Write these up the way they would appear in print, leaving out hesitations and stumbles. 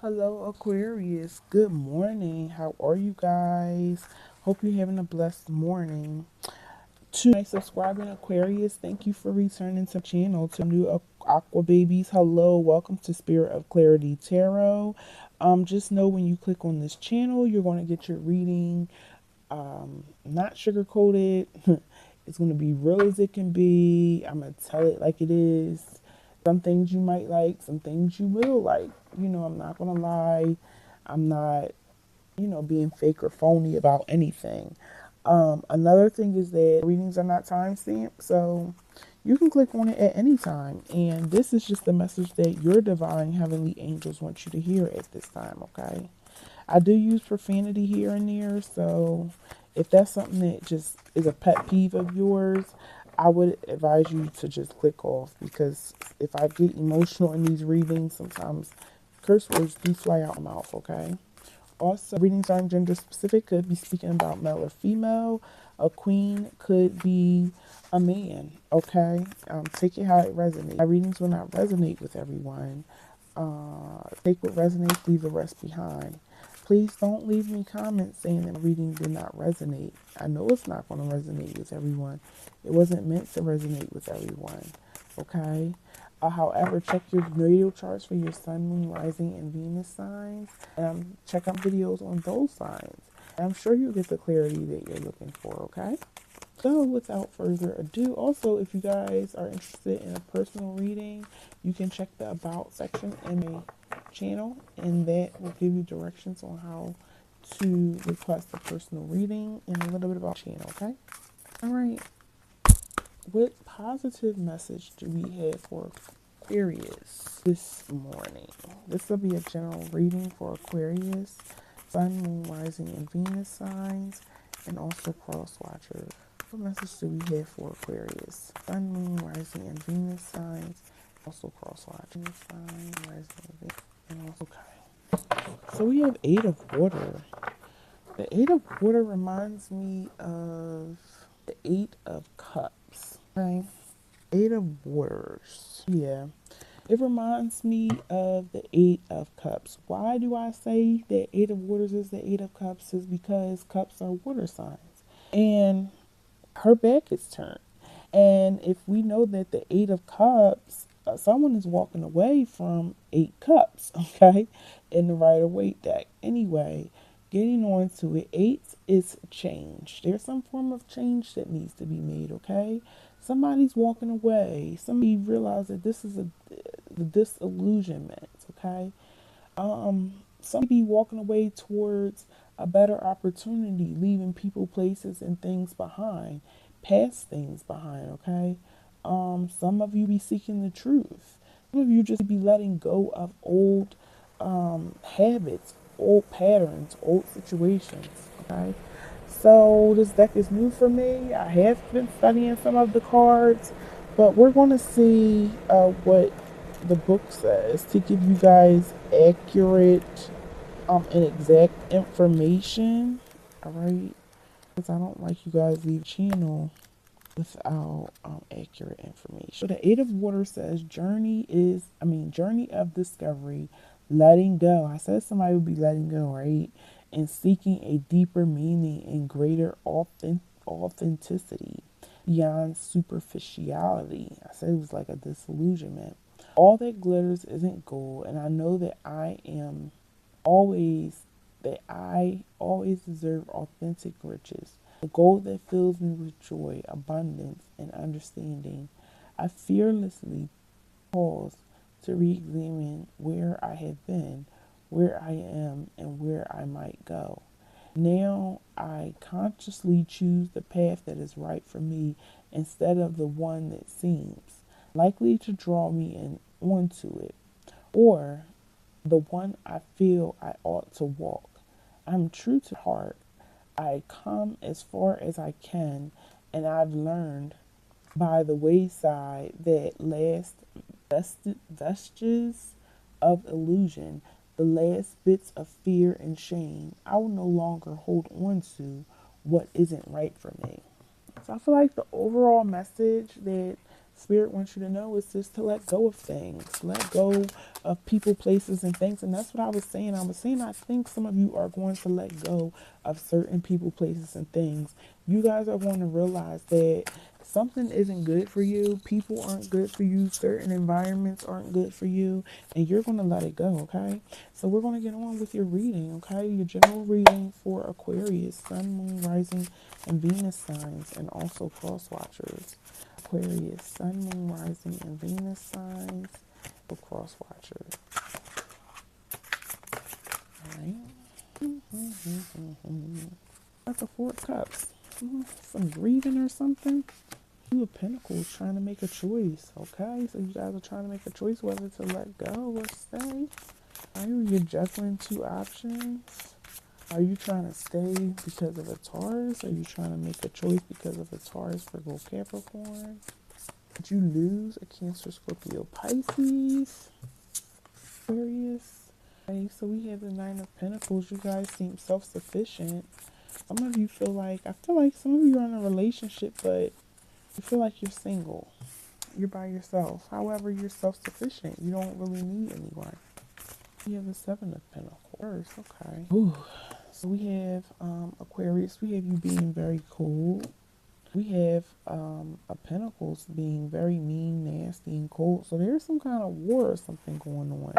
Hello, Aquarius. Good morning. How are you guys? Hope you're having a blessed morning. To my subscribing Aquarius, thank you for returning to the channel. To new Aqua babies, hello. Welcome to Spirit of Clarity Tarot. Just know when you click on this channel, you're going to get your reading not sugar coated. It's going to be real as it can be. I'm going to tell it like it is. Some things you might like, some things you will like. I'm not going to lie. I'm not, being fake or phony about anything. Another thing is that readings are not time stamped, so you can click on it at any time. And this is just the message that your divine heavenly angels want you to hear at this time, okay? I do use profanity here and there, so if that's something that just is a pet peeve of yours, I would advise you to just click off, because if I get emotional in these readings, sometimes curse words do fly out my mouth, okay? Also, readings aren't gender specific, could be speaking about male or female. A queen could be a man, okay? Take it how it resonates. My readings will not resonate with everyone. Take what resonates, leave the rest behind. Please don't leave me comments saying that my reading did not resonate. I know it's not going to resonate with everyone. It wasn't meant to resonate with everyone, okay? However, check your natal charts for your sun, moon, rising, and Venus signs. And check out videos on those signs. And I'm sure you'll get the clarity that you're looking for, okay? So without further ado, also, if you guys are interested in a personal reading, you can check the About section in my channel, and that will give you directions on how to request a personal reading and a little bit about the channel, okay? All right. What positive message do we have for Aquarius this morning? This will be a general reading for Aquarius, Sun, Moon, Rising, and Venus signs, and also cross watchers. What message do we have for Aquarius? Sun, Moon, Rising, and Venus signs, also cross watchers, sign, Rising, and Venus, and also okay. So we have Eight of Water. The Eight of Water reminds me of the Eight of Cups. Okay. Eight of Waters. Yeah. It reminds me of the Eight of Cups. Why do I say that Eight of Waters is the Eight of Cups? Is because cups are water signs. And her back is turned. And if we know that the Eight of Cups, someone is walking away from Eight Cups, okay, in the Rider-Waite deck. Anyway, getting on to it, eight is change. There's some form of change that needs to be made, okay? Somebody's walking away. Somebody realized that this is the disillusionment, okay? Somebody walking away towards a better opportunity, leaving people, places, and things behind, past things behind, okay? Some of you be seeking the truth. Some of you just be letting go of old habits, old patterns, old situations, okay? So this deck is new for me. I have been studying some of the cards, but we're going to see what the book says to give you guys accurate and exact information. All right, because I don't like you guys leave channel without accurate information. So the Eight of Water says journey of discovery, letting go. I said somebody would be letting go, right? And seeking a deeper meaning and greater authenticity beyond superficiality. I said it was like a disillusionment. All that glitters isn't gold, and I know that always I always deserve authentic riches. The gold that fills me with joy, abundance, and understanding. I fearlessly pause to re-examine where I have been, where I am, and where I might go. Now I consciously choose the path that is right for me instead of the one that seems likely to draw me in onto it, or the one I feel I ought to walk. I'm true to heart. I come as far as I can, and I've learned by the wayside that last vestiges of illusion, the last bits of fear and shame. I will no longer hold on to what isn't right for me. So I feel like the overall message that Spirit wants you to know is just to let go of things, let go of people, places, and things. And that's what I was saying. I was saying I think some of you are going to let go of certain people, places, and things. You guys are going to realize that something isn't good for you. People aren't good for you. Certain environments aren't good for you. And you're going to let it go, okay? So we're going to get on with your reading, okay? Your general reading for Aquarius, Sun, Moon, Rising, and Venus signs, and also cross watchers. Aquarius, Sun, Moon, Rising, and Venus signs for cross watchers. All right. That's the Four of Cups. Some grieving or something. Two of Pentacles trying to make a choice. Okay, so you guys are trying to make a choice whether to let go or stay. Are you juggling two options? Are you trying to stay because of a Taurus? Are you trying to make a choice because of a Taurus, Virgo, Capricorn? Did you lose a Cancer, Scorpio, Pisces, Aquarius? Okay, so we have the Nine of Pentacles. You guys seem self-sufficient. Some of you feel like, I feel like some of you are in a relationship, but you feel like you're single. You're by yourself. However, you're self-sufficient. You don't really need anyone. You have the Seven of Pentacles. Okay. Ooh. So we have Aquarius. We have you being very cold. We have a Pentacles being very mean, nasty, and cold. So there's some kind of war or something going on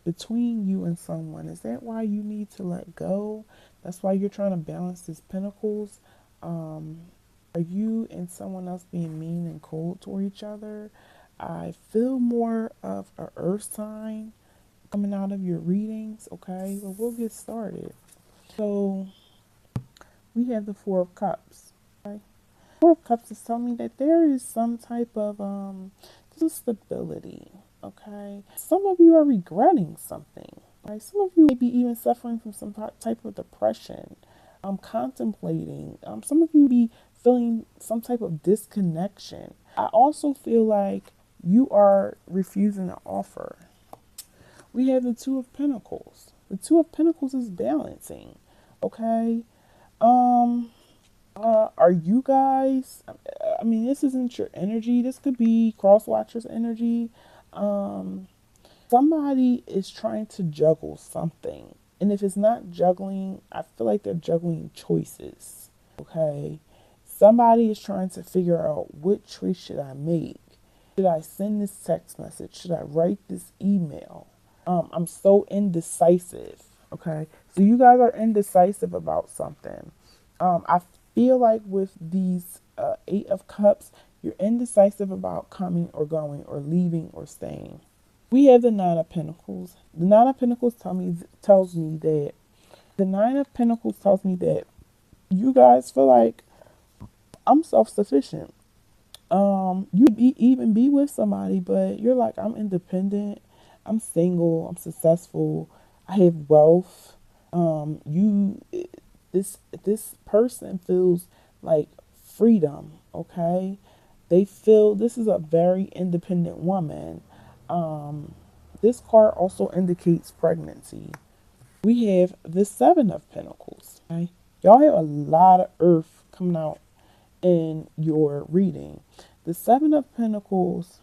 between you and someone. Is that why you need to let go? That's why you're trying to balance this Pentacles. Are you and someone else being mean and cold toward each other? I feel more of a earth sign coming out of your readings, okay? Well, we'll get started. So we have the Four of Cups, okay? Four of Cups is telling me that there is some type of stability, okay? Some of you are regretting something, right? Some of you may be even suffering from some type of depression, contemplating. Some of you be feeling some type of disconnection. I also feel like you are refusing an offer. We have the Two of Pentacles. The Two of Pentacles is balancing, okay? Are you guys, I mean, this isn't your energy. This could be cross watchers energy. Somebody is trying to juggle something. And if it's not juggling, I feel like they're juggling choices, okay? Somebody is trying to figure out, what choice should I make? Should I send this text message? Should I write this email? I'm so indecisive, okay? So you guys are indecisive about something. I feel like with these Eight of Cups, you're indecisive about coming or going or leaving or staying. We have the Nine of Pentacles. The Nine of Pentacles tells me that you guys feel like, I'm self-sufficient. Even be with somebody, but you're like, I'm independent, I'm single, I'm successful, I have wealth. This person feels like freedom, okay? They feel this is a very independent woman. This card also indicates pregnancy. We have the Seven of Pentacles, okay? Y'all have a lot of earth coming out in your reading. The Seven of Pentacles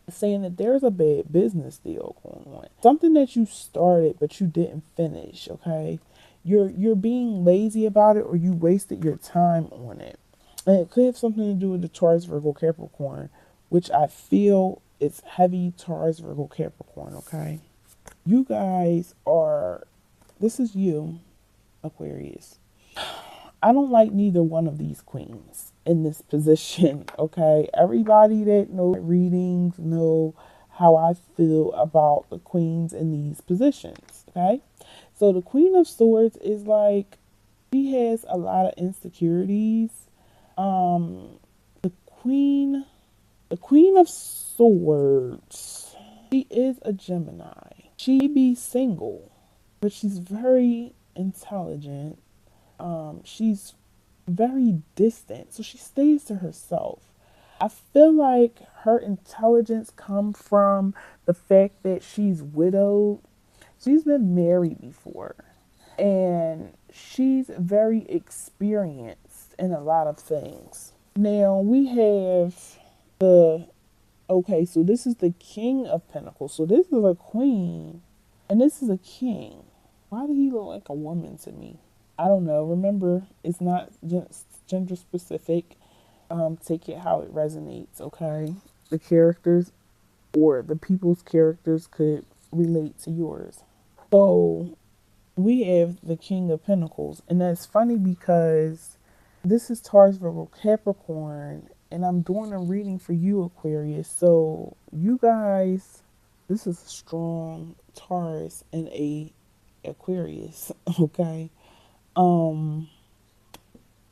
is saying that there's a bad business deal going on. Something that you started but you didn't finish, okay? You're being lazy about it, or you wasted your time on it. And it could have something to do with the Taurus, Virgo, Capricorn, which I feel is heavy Taurus, Virgo, Capricorn, okay? You guys are, this is you, Aquarius. I don't like neither one of these queens in this position, okay? Everybody that knows readings know how I feel about the queens in these positions, okay? So the Queen of Swords is like, she has a lot of insecurities. The Queen of Swords, she is a Gemini. She be single, but she's very intelligent. She's very distant, so she stays to herself. I feel like her intelligence comes from the fact that she's widowed. She's been married before, and she's very experienced in a lot of things. Now we have the Okay, so this is the King of Pentacles. So this is a queen, and this is a king. Why do he look like a woman to me? I don't know. Remember, it's not just gender specific. Take it how it resonates, okay? The characters or the people's characters could relate to yours. So we have the King of Pentacles, and that's funny because this is Taurus, Virgo, Capricorn, and I'm doing a reading for you, Aquarius. So you guys, this is a strong Taurus and a Aquarius, okay? Um,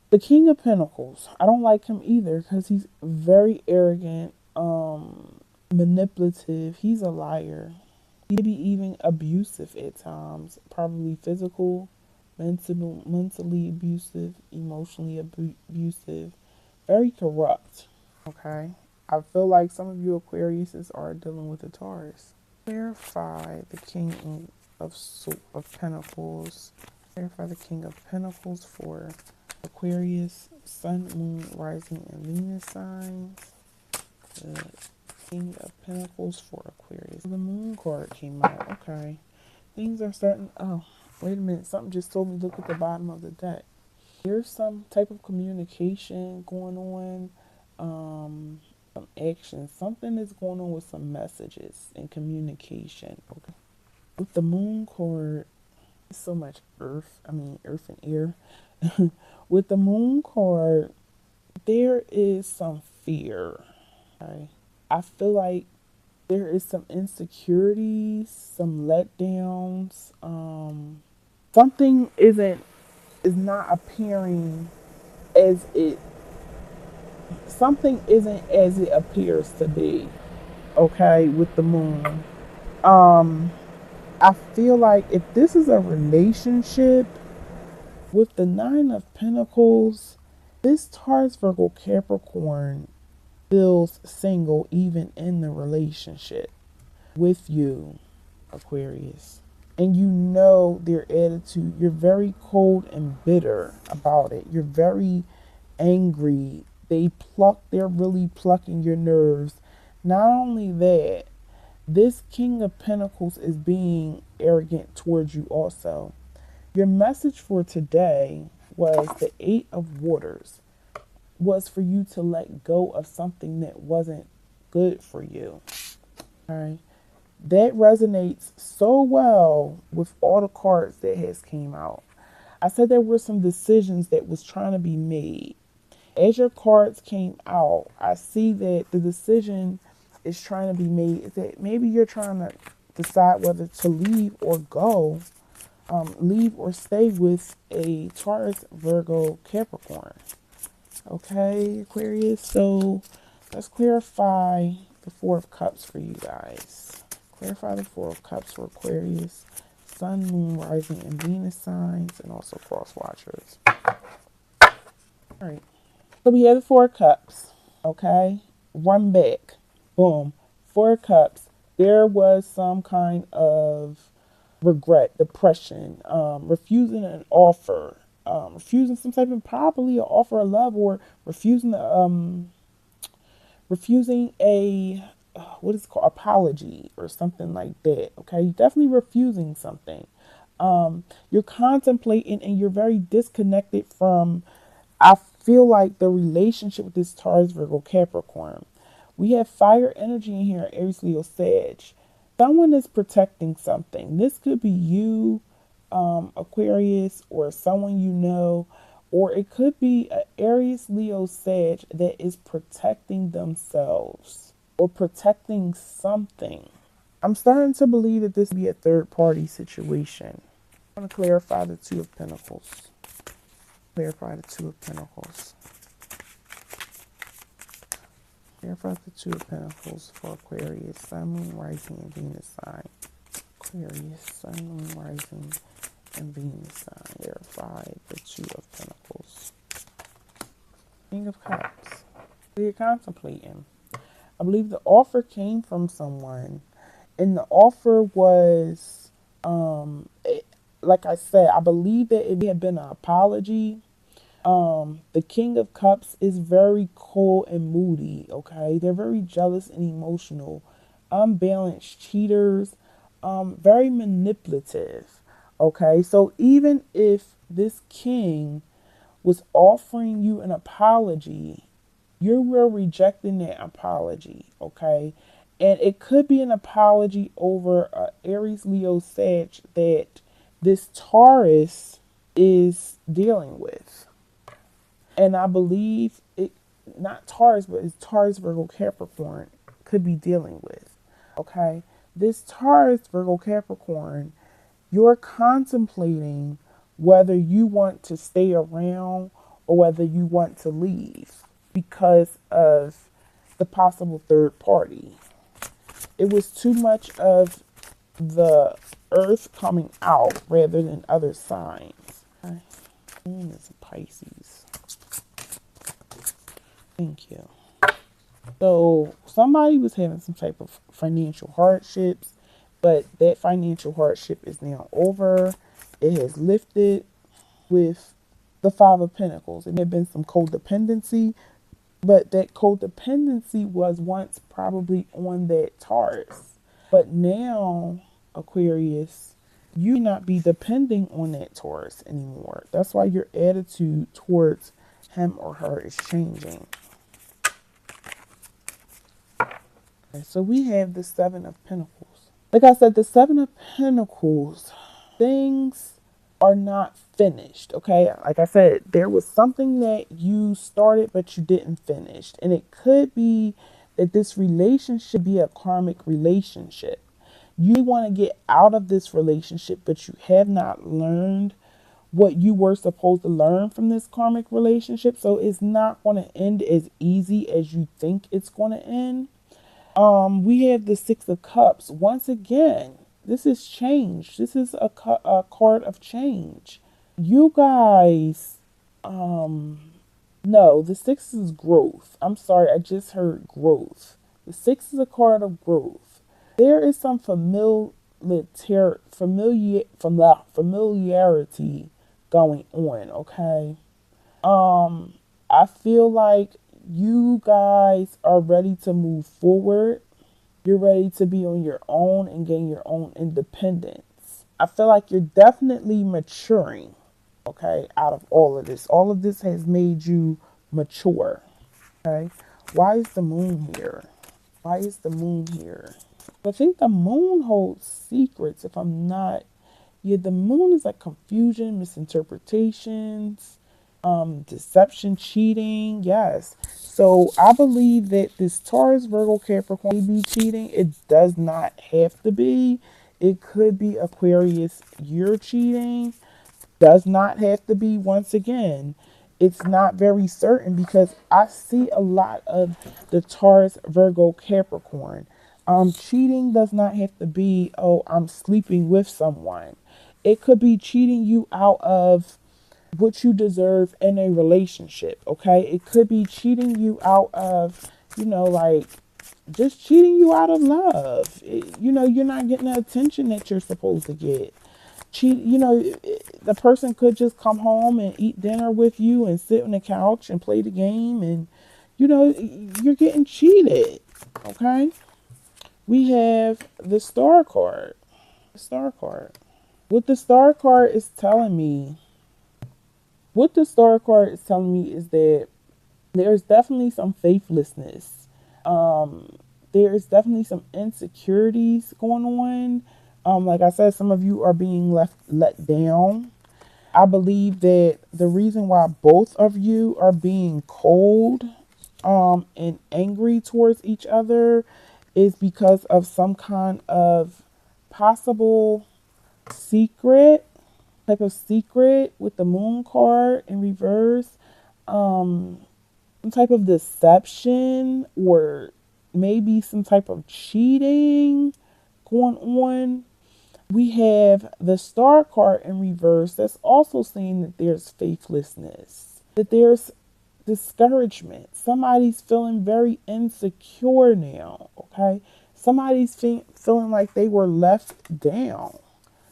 the King of Pentacles, I don't like him either because he's very arrogant, manipulative. He's a liar. He may be even abusive at times, probably physical, mentally abusive, emotionally abusive, very corrupt. Okay, I feel like some of you Aquariuses are dealing with a Taurus. Clarify the King of Pentacles. Clarify the King of Pentacles for Aquarius, Sun, Moon, Rising, and Venus signs. The King of Pentacles for Aquarius. The Moon card came out. Okay. Things are starting. Oh, wait a minute. Something just told me look at the bottom of the deck. There's some type of communication going on. Some action. Something is going on with some messages and communication. Okay. With the Moon card, so much earth. I mean, earth and air. With the Moon card, there is some fear. Okay. I feel like there is some insecurities, some letdowns. Something is not appearing as it. Something isn't as it appears to be. Okay, with the moon. Um, I feel like if this is a relationship with the Nine of Pentacles, this Taurus, Virgo, Capricorn feels single even in the relationship with you, Aquarius. And you know their attitude. You're very cold and bitter about it. You're very angry. They're really plucking your nerves. Not only that, this King of Pentacles is being arrogant towards you also. Your message for today was the Eight of Waters, was for you to let go of something that wasn't good for you. All right. That resonates so well with all the cards that has came out. I said there were some decisions that was trying to be made. As your cards came out, I see that the decision is trying to be made. Is that maybe you're trying to decide whether to leave or go, leave or stay with a Taurus, Virgo, Capricorn. Okay, Aquarius. So let's clarify the Four of Cups for you guys. Clarify the Four of Cups for Aquarius, Sun, Moon, Rising, and Venus signs, and also cross watchers. All right. So we have the Four of Cups. Okay. Run back. Boom. Four of Cups. There was some kind of regret, depression, refusing an offer, refusing some type of probably an offer of love, or refusing a what is it called, apology or something like that. Okay, you're definitely refusing something. You're contemplating and you're very disconnected from, I feel like, the relationship with this Taurus, Virgo, Capricorn. We have fire energy in here, Aries, Leo, Sag. Someone is protecting something. This could be you, Aquarius, or someone you know, or it could be an Aries, Leo, Sag that is protecting themselves or protecting something. I'm starting to believe that this be a third party situation. I want to clarify the Two of Pentacles. Clarify the Two of Pentacles. Clarify the Two of Pentacles for Aquarius, Sun, Moon, Rising, and Venus sign. Aquarius, Sun, Moon, Rising, and Venus sign. Clarify the Two of Pentacles. King of Cups. You're contemplating. I believe the offer came from someone, and the offer was, like I said, I believe that it had been an apology, The King of Cups is very cold and moody, okay? They're very jealous and emotional, unbalanced cheaters, very manipulative, okay? So even if this king was offering you an apology, you were rejecting that apology, okay? And it could be an apology over Aries, Leo, Sag that this Taurus is dealing with. And I believe it, not Taurus, but it's Taurus, Virgo, Capricorn could be dealing with. Okay. This Taurus, Virgo, Capricorn, you're contemplating whether you want to stay around or whether you want to leave because of the possible third party. It was too much of the earth coming out rather than other signs. Okay. Moon is a Pisces. Thank you. So somebody was having some type of financial hardships, but that financial hardship is now over. It has lifted with the Five of Pentacles. It may have been some codependency, but that codependency was once probably on that Taurus. But now, Aquarius, you may not be depending on that Taurus anymore. That's why your attitude towards him or her is changing. Okay, so we have the Seven of Pentacles. Like I said, the Seven of Pentacles, things are not finished, okay? Like I said, there was something that you started but you didn't finish. And it could be that this relationship be a karmic relationship. You want to get out of this relationship, but you have not learned what you were supposed to learn from this karmic relationship. So it's not going to end as easy as you think it's going to end. We have the Six of Cups. Once again, this is change. This is a card of change. You guys, no, the six is growth. I'm sorry, I just heard growth. The six is a card of growth. There is some familiarity going on, okay? I feel like you guys are ready to move forward. You're ready to be on your own and gain your own independence. I feel like you're definitely maturing, okay, out of all of this. All of this has made you mature, okay? Why is the moon here? Why is the moon here? I think the moon holds secrets, if I'm not. Yeah, the moon is like confusion, misinterpretations, deception, cheating. Yes. So I believe that this Taurus, Virgo, Capricorn may be cheating. It does not have to be. It could be Aquarius, you're cheating. Does not have to be. Once again, it's not very certain because I see a lot of the Taurus, Virgo, Capricorn. Cheating does not have to be, oh, I'm sleeping with someone. It could be cheating you out of what you deserve in a relationship, okay? It could be cheating you out of, like just cheating you out of love. You're not getting the attention that you're supposed to get. The person could just come home and eat dinner with you and sit on the couch and play the game and, you're getting cheated, okay? We have the Star card. The Star card. What the Star card is telling me is that there's definitely some faithlessness. There's definitely some insecurities going on. Like I said, some of you are being let down. I believe that the reason why both of you are being cold, and angry towards each other is because of some kind of possible secret, type of secret with the moon card in reverse, some type of deception or maybe some type of cheating going on. We have the Star card in reverse. That's also saying that there's faithlessness, that there's discouragement. Somebody's feeling very insecure now, okay? Somebody's feeling like they were left down,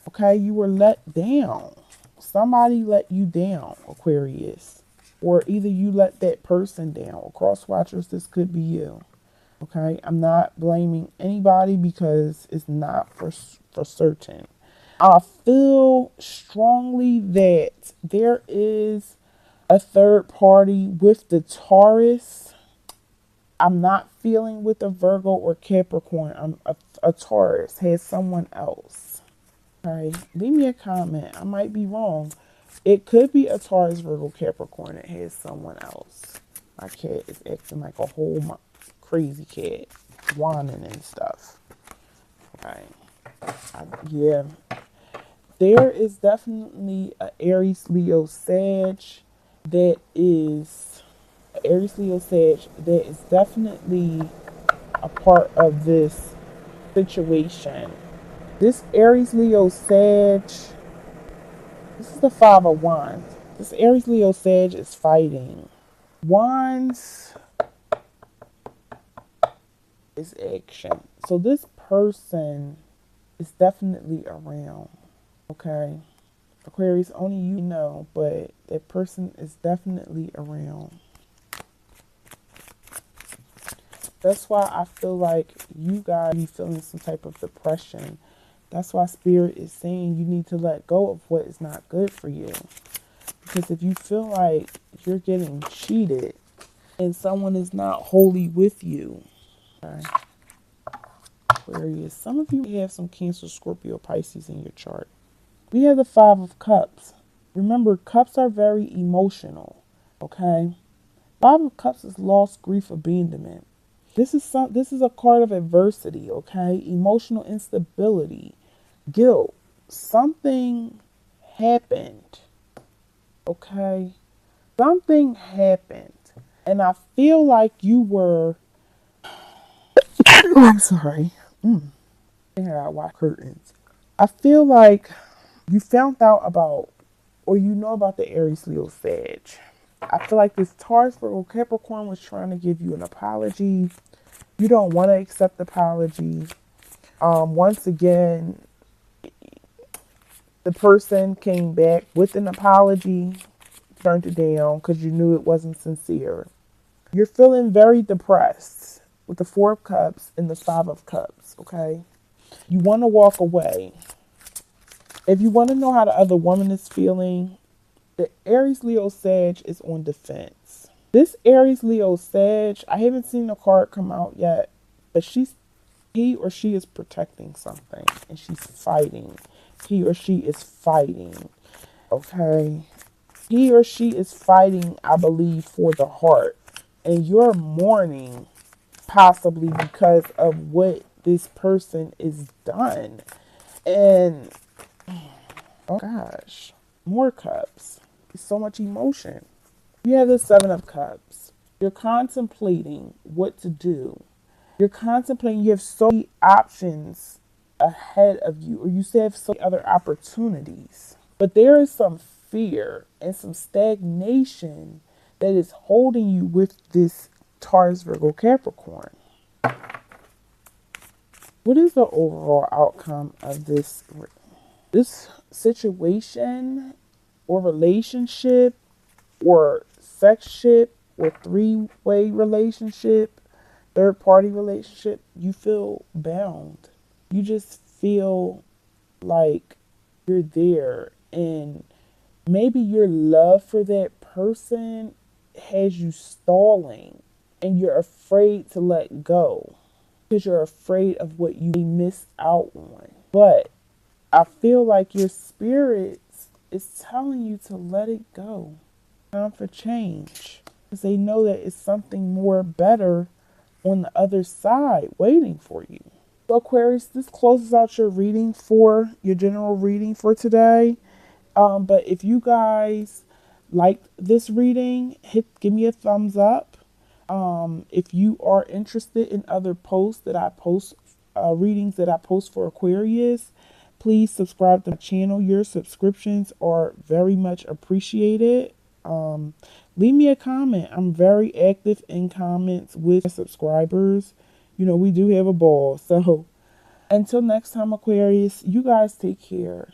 okay? You were let down. Somebody let you down, Aquarius. or either you let that person down. Or cross watchers, this could be you. Okay, I'm not blaming anybody because it's not for certain. I feel strongly that there is a third party with the Taurus. I'm not feeling with a Virgo or Capricorn. I'm a Taurus has someone else. Okay, leave me a comment. I might be wrong. It could be a Taurus, Virgo, Capricorn that has someone else. My cat is acting like a whole crazy cat, whining and stuff. Okay, yeah. There is definitely an Aries, Leo, Sag that is definitely a part of this situation. This Aries, Leo, Sag, this is the Five of Wands. This Aries, Leo, Sag is fighting. Wands is action. So this person is definitely around. Okay. Aquarius, only you know, but that person is definitely around. That's why I feel like you guys be feeling some type of depression. That's why Spirit is saying you need to let go of what is not good for you. Because if you feel like you're getting cheated and someone is not wholly with you, okay, Aquarius, some of you have some Cancer, Scorpio, Pisces in your chart. We have the Five of Cups. Remember, cups are very emotional, okay? Five of Cups is loss, grief, abandonment. This is a card of adversity, okay? Emotional instability, guilt. Something happened, okay? Something happened. And I feel like you were... I'm sorry. I think I gotta watch curtains. I feel like you found out about, or you know about the Aries, Leo, Sag. I feel like this Taurus, Virgo, Capricorn was trying to give you an apology. You don't want to accept the apology. Once again, the person came back with an apology, turned it down because you knew it wasn't sincere. You're feeling very depressed with the Four of Cups and the Five of Cups, okay? You want to walk away. If you want to know how the other woman is feeling, the Aries, Leo, Sag is on defense. This Aries, Leo, Sag, I haven't seen the card come out yet, but he or she is protecting something and she's fighting. He or she is fighting, okay? He or she is fighting, I believe, for the heart. And you're mourning possibly because of what this person is done. And, oh gosh, more cups. So much emotion. You have the Seven of Cups. You're contemplating what to do. You're contemplating, you have so many options ahead of you, or you have so many other opportunities. But there is some fear and some stagnation that is holding you with this Taurus, Virgo, Capricorn. What is the overall outcome of this situation or relationship or sexship or three-way relationship, third-party relationship? You feel bound. You just feel like you're there, and maybe your love for that person has you stalling and you're afraid to let go because you're afraid of what you miss out on. But I feel like your spirit is telling you to let it go. Time for change. Because they know that it's something more better on the other side waiting for you. So Aquarius, this closes out your reading for your general reading for today. But if you guys liked this reading, give me a thumbs up. If you are interested in other posts that I post, readings that I post for Aquarius, please subscribe to my channel. Your subscriptions are very much appreciated. Leave me a comment. I'm very active in comments with subscribers. You know, we do have a ball. So until next time, Aquarius, you guys take care.